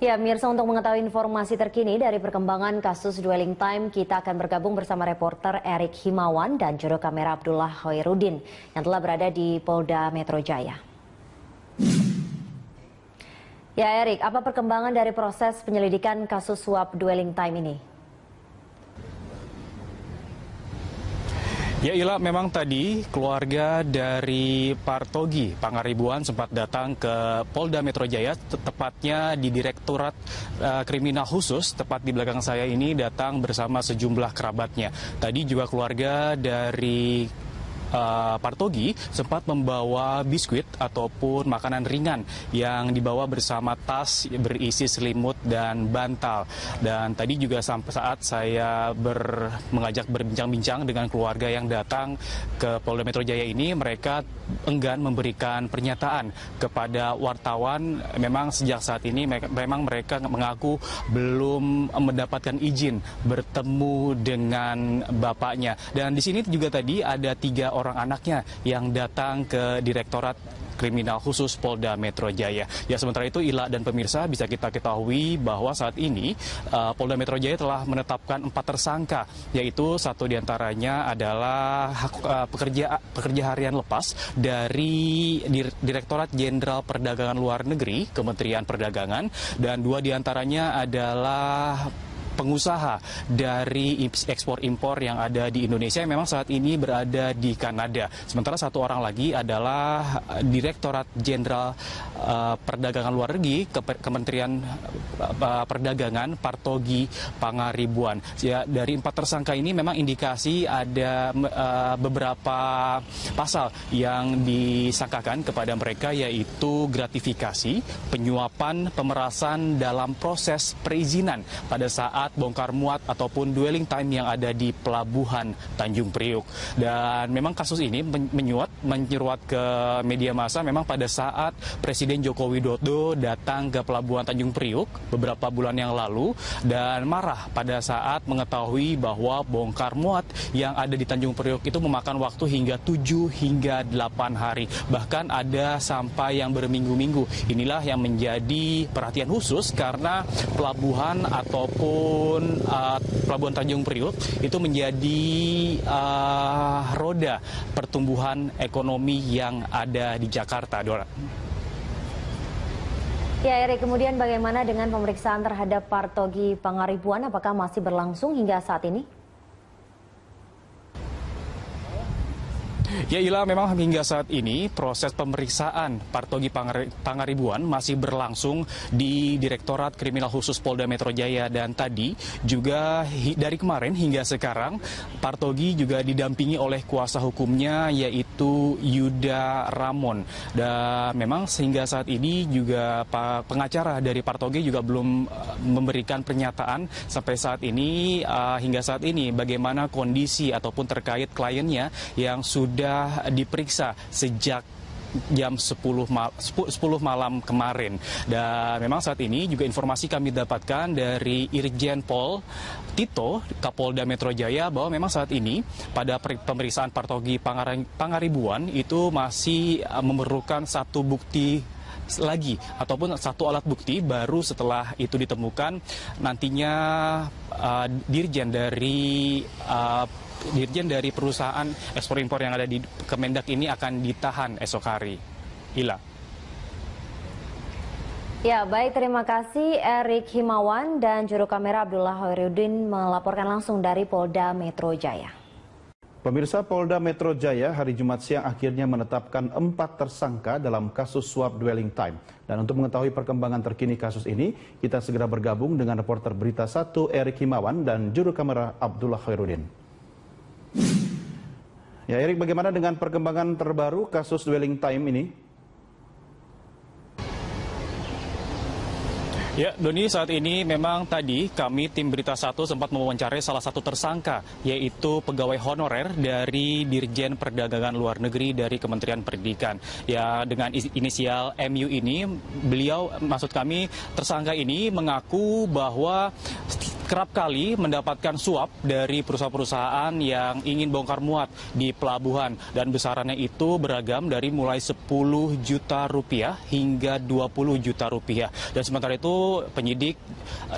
Ya, Mirsa, untuk mengetahui informasi terkini dari perkembangan kasus Dwelling Time, kita akan bergabung bersama reporter Erik Himawan dan juru kamera Abdullah Hoirudin yang telah berada di Polda Metro Jaya. Ya, Erik, apa perkembangan dari proses penyelidikan kasus suap Dwelling Time ini? Ya Ila, memang tadi keluarga dari Partogi Pangaribuan sempat datang ke Polda Metro Jaya, tepatnya di Direktorat Kriminal Khusus, tepat di belakang saya ini, datang bersama sejumlah kerabatnya. Tadi juga keluarga dari Partogi sempat membawa biskuit ataupun makanan ringan yang dibawa bersama tas berisi selimut dan bantal. Dan tadi juga sampai saat saya mengajak berbincang-bincang dengan keluarga yang datang ke Polda Metro Jaya ini, mereka enggan memberikan pernyataan kepada wartawan. Memang sejak saat ini memang mereka mengaku belum mendapatkan izin bertemu dengan bapaknya. Dan di sini juga tadi ada 3 orang anaknya yang datang ke Direktorat Kriminal Khusus Polda Metro Jaya. Ya, sementara itu Ila dan pemirsa, bisa kita ketahui bahwa saat ini Polda Metro Jaya telah menetapkan 4 tersangka, yaitu satu diantaranya adalah pekerja harian lepas dari Direktorat Jenderal Perdagangan Luar Negeri Kementerian Perdagangan, dan 2 diantaranya adalah pengusaha dari ekspor impor yang ada di Indonesia yang memang saat ini berada di Kanada. Sementara satu orang lagi adalah Direktorat Jenderal Perdagangan Luar Negeri Kementerian Perdagangan Partogi Pangaribuan. Ya, dari 4 tersangka ini memang indikasi ada beberapa pasal yang disangkakan kepada mereka, yaitu gratifikasi, penyuapan, pemerasan dalam proses perizinan pada saat bongkar muat ataupun dwelling time yang ada di Pelabuhan Tanjung Priuk. Dan memang kasus ini menyeruat ke media massa memang pada saat Presiden Joko Widodo datang ke Pelabuhan Tanjung Priuk beberapa bulan yang lalu dan marah pada saat mengetahui bahwa bongkar muat yang ada di Tanjung Priuk itu memakan waktu hingga 7 hingga 8 hari. Bahkan ada sampai yang berminggu-minggu. Inilah yang menjadi perhatian khusus karena pelabuhan ataupun Pelabuhan Tanjung Priuk itu menjadi roda pertumbuhan ekonomi yang ada di Jakarta, Dora. Ya, Erik, kemudian bagaimana dengan pemeriksaan terhadap Partogi Pangaribuan? Apakah masih berlangsung hingga saat ini? Ya Ila, memang hingga saat ini proses pemeriksaan Partogi Pangaribuan masih berlangsung di Direktorat Kriminal Khusus Polda Metro Jaya, dan tadi juga dari kemarin hingga sekarang Partogi juga didampingi oleh kuasa hukumnya, yaitu Yuda Ramon. Dan memang sehingga saat ini juga pengacara dari Partogi juga belum memberikan pernyataan sampai saat ini, hingga saat ini bagaimana kondisi ataupun terkait kliennya yang sudah diperiksa sejak jam 10 malam kemarin. Dan memang saat ini juga informasi kami dapatkan dari Irjen Pol Tito, Kapolda Metro Jaya, bahwa memang saat ini pada pemeriksaan Partogi Pangaribuan itu masih memerlukan satu bukti lagi ataupun satu alat bukti baru. Setelah itu ditemukan, nantinya dirjen dari perusahaan ekspor impor yang ada di Kemendak ini akan ditahan esok hari. Ila. Ya, baik, terima kasih Erik Himawan dan juru kamera Abdullah Hoirudin melaporkan langsung dari Polda Metro Jaya. Pemirsa, Polda Metro Jaya hari Jumat siang akhirnya menetapkan 4 tersangka dalam kasus suap Dwelling Time. Dan untuk mengetahui perkembangan terkini kasus ini, kita segera bergabung dengan reporter Berita 1 Erik Himawan dan juru kamera Abdullah Hoirudin. Ya, Erik, bagaimana dengan perkembangan terbaru kasus Dwelling Time ini? Ya, Doni, saat ini memang tadi kami tim Berita 1 sempat mewawancarai salah satu tersangka, yaitu pegawai honorer dari Dirjen Perdagangan Luar Negeri dari Kementerian Pendidikan. Ya, dengan inisial MU ini, maksud kami tersangka ini mengaku bahwa kerap kali mendapatkan suap dari perusahaan-perusahaan yang ingin bongkar muat di pelabuhan, dan besarannya itu beragam dari mulai 10 juta rupiah hingga 20 juta rupiah. Dan sementara itu penyidik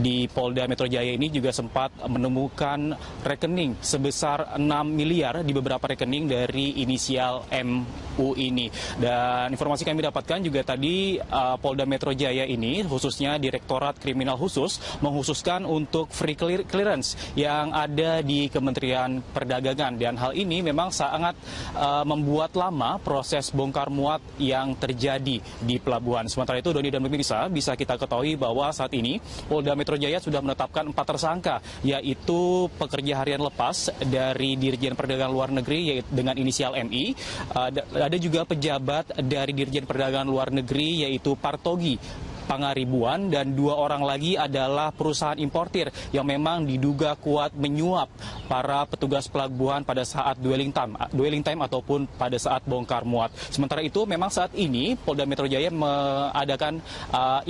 di Polda Metro Jaya ini juga sempat menemukan rekening sebesar 6 miliar di beberapa rekening dari inisial MU ini. Dan informasi kami dapatkan juga tadi Polda Metro Jaya ini, khususnya Direktorat Kriminal Khusus, mengkhususkan untuk free clearance yang ada di Kementerian Perdagangan, dan hal ini memang sangat membuat lama proses bongkar muat yang terjadi di pelabuhan. Sementara itu, Doni dan pemirsa, bisa kita ketahui bahwa saat ini Polda Metro Jaya sudah menetapkan 4 tersangka, yaitu pekerja harian lepas dari Dirjen Perdagangan Luar Negeri yaitu dengan inisial MI, ada juga pejabat dari Dirjen Perdagangan Luar Negeri yaitu Partogi Pangaribuan, dan 2 orang lagi adalah perusahaan importir yang memang diduga kuat menyuap para petugas pelabuhan pada saat dwelling time ataupun pada saat bongkar muat. Sementara itu memang saat ini Polda Metro Jaya mengadakan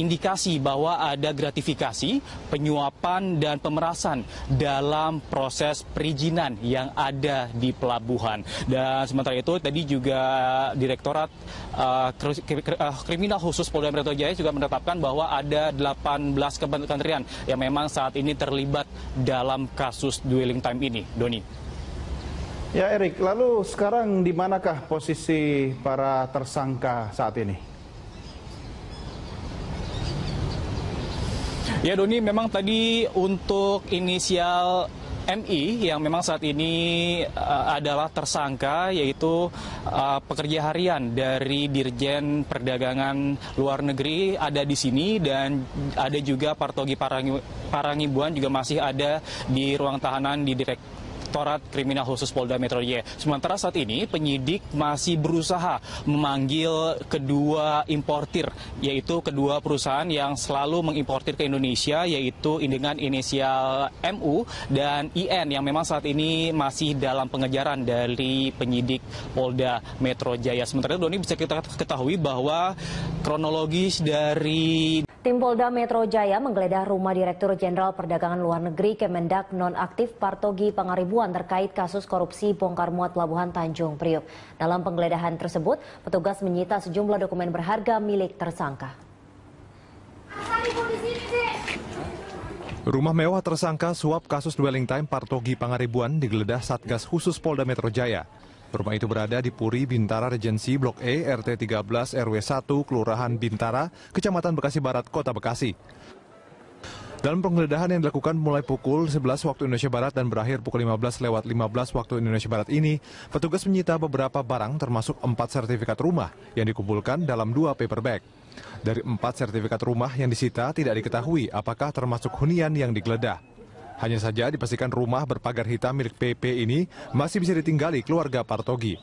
indikasi bahwa ada gratifikasi, penyuapan dan pemerasan dalam proses perizinan yang ada di pelabuhan. Dan sementara itu tadi juga Direktorat Kriminal Khusus Polda Metro Jaya juga menetapkan bahwa ada 18 kementerian yang memang saat ini terlibat dalam kasus dwelling time ini. Doni. Ya Erik, lalu sekarang di manakah posisi para tersangka saat ini? Ya Doni, memang tadi untuk inisial MI yang memang saat ini adalah tersangka, yaitu pekerja harian dari Dirjen Perdagangan Luar Negeri ada di sini, dan ada juga Partogi Parangibuan juga masih ada di ruang tahanan di Direktorat Kriminal Khusus Polda Metro Jaya. Sementara saat ini penyidik masih berusaha memanggil kedua importir, yaitu kedua perusahaan yang selalu mengimportir ke Indonesia, yaitu dengan inisial MU dan IN, yang memang saat ini masih dalam pengejaran dari penyidik Polda Metro Jaya. Sementara itu, Doni, bisa kita ketahui bahwa kronologis dari Tim Polda Metro Jaya menggeledah rumah Direktur Jenderal Perdagangan Luar Negeri Kemendak nonaktif Partogi Pangaribuan terkait kasus korupsi bongkar muat Pelabuhan Tanjung Priok. Dalam penggeledahan tersebut, petugas menyita sejumlah dokumen berharga milik tersangka. Rumah mewah tersangka suap kasus dwelling time Partogi Pangaribuan digeledah Satgas Khusus Polda Metro Jaya. Rumah itu berada di Puri Bintara Regency Blok E, RT 13 RW 1, Kelurahan Bintara, Kecamatan Bekasi Barat, Kota Bekasi. Dalam penggeledahan yang dilakukan mulai pukul 11 waktu Indonesia Barat dan berakhir pukul 15:15 waktu Indonesia Barat ini, petugas menyita beberapa barang termasuk 4 sertifikat rumah yang dikumpulkan dalam 2 paper bag. Dari 4 sertifikat rumah yang disita tidak diketahui apakah termasuk hunian yang digeledah. Hanya saja dipastikan rumah berpagar hitam milik PP ini masih bisa ditinggali keluarga Partogi.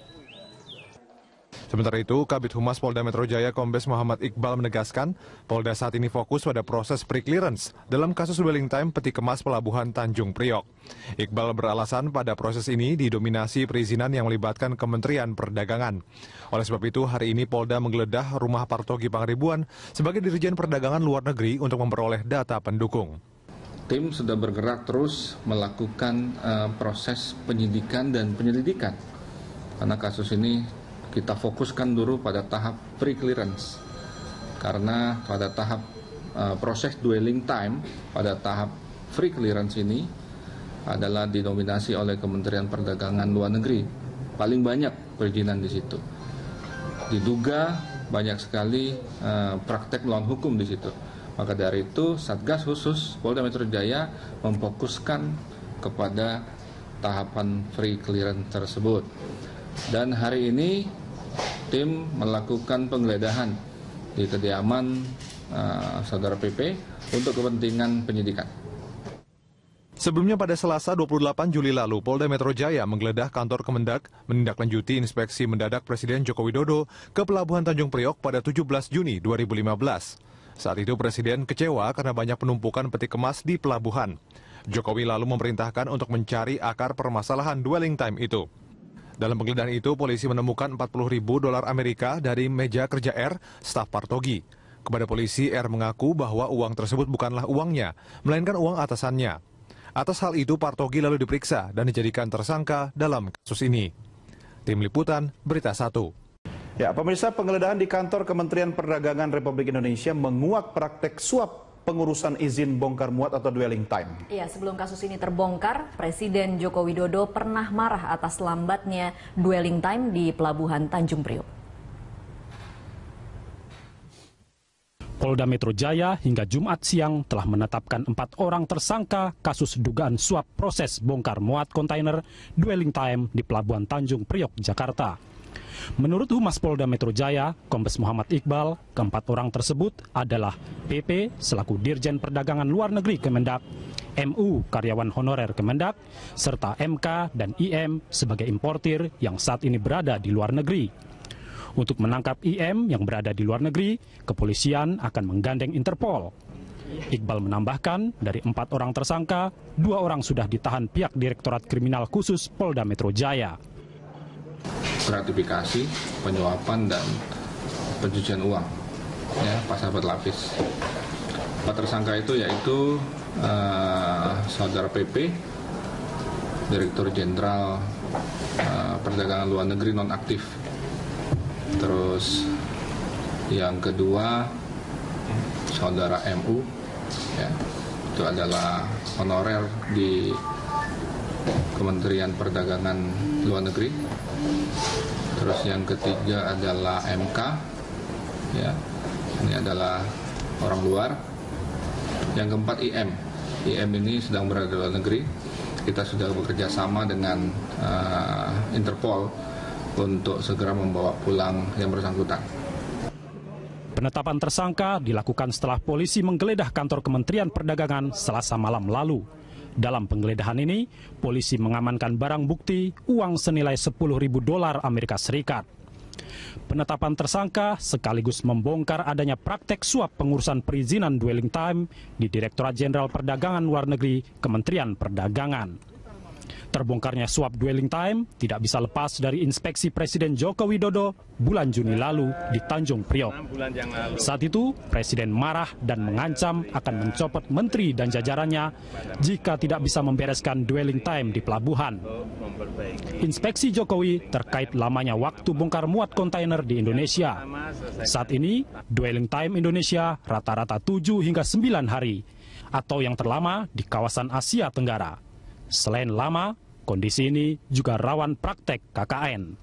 Sementara itu, Kabid Humas Polda Metro Jaya Kombes Muhammad Iqbal menegaskan, Polda saat ini fokus pada proses pre-clearance dalam kasus dwelling time peti kemas Pelabuhan Tanjung Priok. Iqbal beralasan pada proses ini didominasi perizinan yang melibatkan Kementerian Perdagangan. Oleh sebab itu, hari ini Polda menggeledah rumah Partogi Pangaribuan sebagai Dirjen Perdagangan Luar Negeri untuk memperoleh data pendukung. Tim sudah bergerak terus melakukan proses penyidikan dan penyelidikan. Karena kasus ini kita fokuskan dulu pada tahap pre-clearance. Karena pada tahap proses dwelling time, pada tahap free clearance ini adalah didominasi oleh Kementerian Perdagangan Luar Negeri. Paling banyak perizinan di situ. Diduga banyak sekali praktek melawan hukum di situ. Maka dari itu, Satgas Khusus Polda Metro Jaya memfokuskan kepada tahapan free clearance tersebut. Dan hari ini, tim melakukan penggeledahan di kediaman Saudara PP untuk kepentingan penyidikan. Sebelumnya pada Selasa 28 Juli lalu, Polda Metro Jaya menggeledah kantor Kemendak menindaklanjuti inspeksi mendadak Presiden Joko Widodo ke Pelabuhan Tanjung Priok pada 17 Juni 2015. Saat itu Presiden kecewa karena banyak penumpukan peti kemas di pelabuhan. Jokowi lalu memerintahkan untuk mencari akar permasalahan dwelling time itu. Dalam penggeledahan itu, polisi menemukan $40.000 Amerika dari meja kerja R, staf Partogi. Kepada polisi, R mengaku bahwa uang tersebut bukanlah uangnya, melainkan uang atasannya. Atas hal itu, Partogi lalu diperiksa dan dijadikan tersangka dalam kasus ini. Tim Liputan, Berita 1. Ya, pemirsa, penggeledahan di kantor Kementerian Perdagangan Republik Indonesia menguak praktek suap pengurusan izin bongkar muat atau dwelling time. Iya, sebelum kasus ini terbongkar, Presiden Joko Widodo pernah marah atas lambatnya dwelling time di Pelabuhan Tanjung Priok. Polda Metro Jaya hingga Jumat siang telah menetapkan 4 orang tersangka kasus dugaan suap proses bongkar muat kontainer dwelling time di Pelabuhan Tanjung Priok, Jakarta. Menurut Humas Polda Metro Jaya, Kombes Muhammad Iqbal, keempat orang tersebut adalah PP selaku Dirjen Perdagangan Luar Negeri Kemendak, MU karyawan honorer Kemendak, serta MK dan IM sebagai importir yang saat ini berada di luar negeri. Untuk menangkap IM yang berada di luar negeri, kepolisian akan menggandeng Interpol. Iqbal menambahkan, dari 4 orang tersangka, 2 orang sudah ditahan pihak Direktorat Kriminal Khusus Polda Metro Jaya. Gratifikasi, penyuapan, dan pencucian uang, ya, pasar berlapis. 4 tersangka itu yaitu Saudara PP, Direktur Jenderal Perdagangan Luar Negeri nonaktif. Terus yang kedua Saudara MU, ya, itu adalah honorer di Kementerian Perdagangan Luar Negeri. Terus yang ketiga adalah MK, ya, ini adalah orang luar. Yang keempat IM ini sedang berada di luar negeri. Kita sudah bekerja sama dengan Interpol untuk segera membawa pulang yang bersangkutan. Penetapan tersangka dilakukan setelah polisi menggeledah kantor Kementerian Perdagangan Selasa malam lalu. Dalam penggeledahan ini, polisi mengamankan barang bukti uang senilai $10.000 Amerika Serikat. Penetapan tersangka sekaligus membongkar adanya praktek suap pengurusan perizinan dwelling time di Direktorat Jenderal Perdagangan Luar Negeri Kementerian Perdagangan. Terbongkarnya suap dwelling time tidak bisa lepas dari inspeksi Presiden Joko Widodo bulan Juni lalu di Tanjung Priok. Saat itu, Presiden marah dan mengancam akan mencopot menteri dan jajarannya jika tidak bisa membereskan dwelling time di pelabuhan. Inspeksi Jokowi terkait lamanya waktu bongkar muat kontainer di Indonesia. Saat ini, dwelling time Indonesia rata-rata 7 hingga 9 hari, atau yang terlama di kawasan Asia Tenggara. Selain lama, kondisi ini juga rawan praktek KKN.